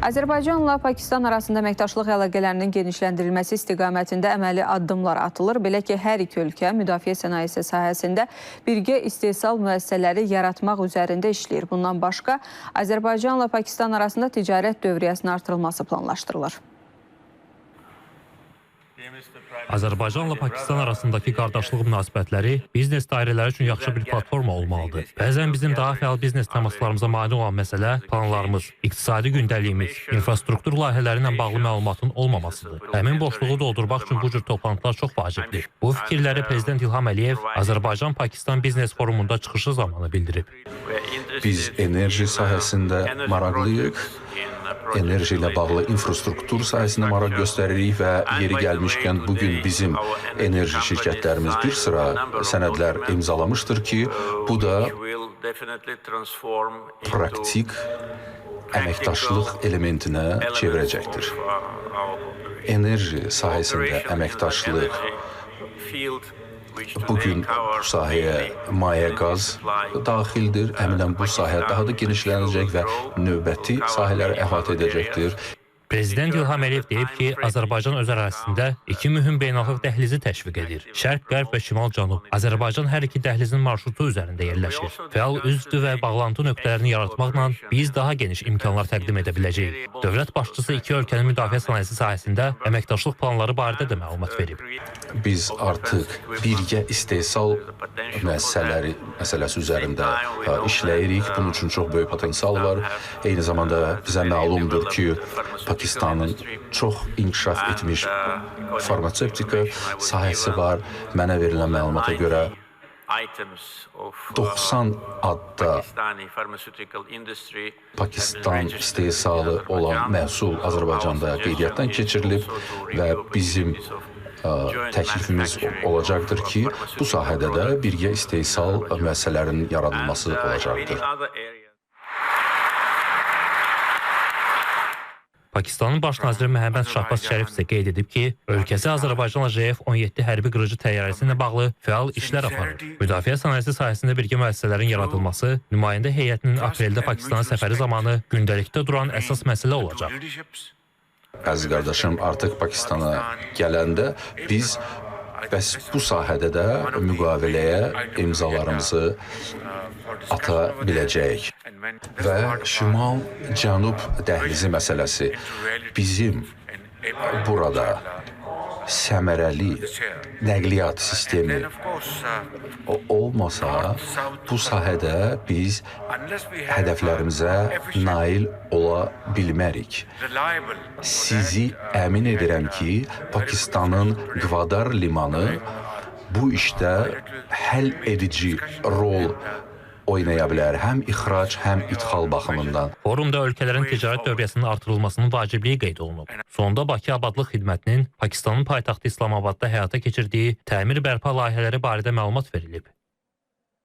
Azərbaycanla Pakistan arasında əməkdaşlıq əlaqələrinin genişləndirilməsi istiqamətində əməli addımlar atılır. Belə ki, hər iki ölkə müdafiə sənayesi sahəsində birgə istehsal müəssisələri yaratmaq üzərində işləyir. Bundan başqa, Azərbaycanla Pakistan arasında ticarət dövriyyəsinin artırılması planlaşdırılır. Azərbaycanla Pakistan arasındakı qardaşlıq münasibətləri biznes dairələri üçün yaxşı bir platforma olmalıdır. Bəzən bizim daha fəal biznes təmaslarımıza mane olan məsələ planlarımız, iqtisadi gündəliyimiz, infrastruktur layihələri ilə bağlı məlumatın olmamasıdır. Həmin boşluğu doldurmaq üçün bu cür toplantılar çox vacibdir. Bu fikirləri Prezident İlham Əliyev Azərbaycan-Pakistan biznes forumunda çıxışı zamanı bildirib. Biz enerji sahəsində maraqlıyıq. Enerji ilə bağlı infrastruktur sahəsində maraq göstəririk və yeri gəlmişkən bugün bizim enerji şirkətlərimiz bir sıra sənədlər imzalamışdır ki, bu da praktik əməkdaşlıq elementinə çevirəcəkdir. Enerji sahəsində əməkdaşlıq bugün bu sahəyə maye qaz daxildir. Əminəm bu sahə daha da genişlənəcək və növbəti sahələri əhatə edəcəkdir. Prezident İlham Əliyev deyib ki, Azərbaycan öz ərazisində iki mühüm beynəlxalq dəhlizi təşviq edir. Şərq, Qərb və Şimal-Cənub. Azərbaycan hər iki dəhlizin marşrutu üzərində yerləşir. Fəal üzdü və bağlantı nöqtələrini yaratmaqla biz daha geniş imkanlar təqdim edə biləcəyik. Dövlət başçısı iki ölkənin müdafiə sənayesi sahəsində əməkdaşlıq planları barədə də məlumat verib. Biz artıq birgə istehsal müəssisələri məsələsi üzərində işləyirik. Bunun üçün çox böyük potensial var. Eyni zamanda bizə məlumdur ki, Pakistanın çox inkişaf etmiş farmasevtika sahəsi var. Mənə verilən məlumata görə 90 adda Pakistan istehsalı olan məhsul Azərbaycanda qeydiyyatdan keçirilib və bizim təklifimiz olacaqdır ki, bu sahədə də birgə istehsal müəssisələrinin yaradılması olacaqdır. Pakistanın baş naziri Məhəmməd Şahbaz Şərif isə qeyd edib ki, ölkəsi Azərbaycanla JF-17 hərbi qırıcı təyyarəsi ilə bağlı fəal işlər aparır. Müdafiə sənayesi sahəsində birgə müəssisələrin yaradılması nümayəndə heyətinin apreldə Pakistana səfəri zamanı gündəlikdə duran əsas məsələ olacaq. Əziz qardaşım, artıq Pakistana gələndə biz bəs bu sahədə də müqaviləyə imzalarımızı ata biləcəyik. Və Şimal-Cənub dəhlizi məsələsi bizim burada səmərəli nəqliyyat sistemi olmasa, bu sahədə biz hədəflərimizə nail ola bilmərik. Sizi əmin edirəm ki, Pakistanın Qvadar limanı bu işdə həll edici rol oynaya bilər, həm ixrac, həm idxal baxımından. Forumda ölkələrin ticarət dövriyyəsinin artırılmasının vacibliyi qeyd olunub. Sonda Bakı Abadlıq Xidmətinin Pakistanın paytaxtı İslamabadda həyata keçirdiyi təmir bərpa layihələri barədə məlumat verilib.